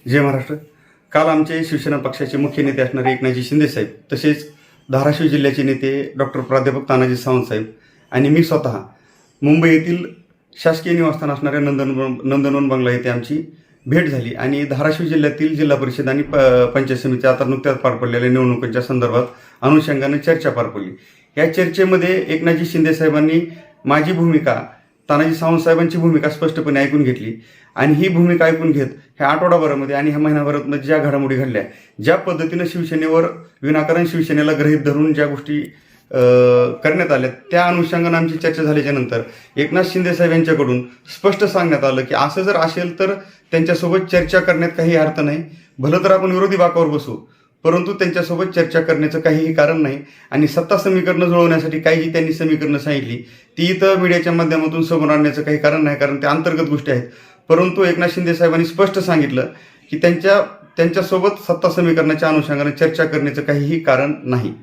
जय महाराष्ट्र। काल आमचे शिवसेना पक्षाचे मुख्य नेते असणारे एकनाथजी शिंदे साहेब, तसेच धाराशिव जिल्ह्याचे नेते डॉक्टर प्राध्यापक तानाजी सावंत साहेब आणि मी स्वतः मुंबई येथील शासकीय निवासस्थान असणाऱ्या नंदनवन बंगला येथे आमची भेट झाली आणि धाराशिव जिल्ह्यातील जिल्हा परिषद आणि पंचायत समिती आता नुकत्याच पार पडलेल्या निवडणुकांच्या संदर्भात अनुषंगाने चर्चा पार पडली। या चर्चेमध्ये एकनाथजी शिंदे साहेबांनी माझी भूमिका, तानाजी सावंत साहेबांची भूमिका स्पष्टपणे ऐकून घेतली आणि ही भूमिका ऐकून घेत ह्या आठवडाभरामध्ये आणि ह्या महिनाभरात ज्या घडामोडी घडल्या, ज्या पद्धतीनं शिवसेनेवर विनाकारण शिवसेनेला गृहीत धरून ज्या गोष्टी करण्यात आल्या, त्या अनुषंगाने आमची चर्चा झाल्याच्या नंतर एकनाथ शिंदे साहेब यांच्याकडून स्पष्ट सांगण्यात आलं की असं जर असेल तर त्यांच्यासोबत चर्चा करण्यात काही अर्थ नाही। भलं तर आपण विरोधी बाकावर बसू, परंतु त्यांच्यासोबत चर्चा करण्याचं काहीही कारण नाही आणि सत्ता समीकरणं जुळवण्यासाठी काही जी त्यांनी समीकरणं सांगितली ती इथं मीडियाच्या माध्यमातून समोर आणण्याचं काही कारण नाही, कारण त्या अंतर्गत गोष्टी आहेत। परंतु एकनाथ शिंदे साहेबांनी स्पष्ट सांगितलं की त्यांच्यासोबत सत्ता समीकरणाच्या अनुषंगाने चर्चा करण्याचं काहीही कारण नाही।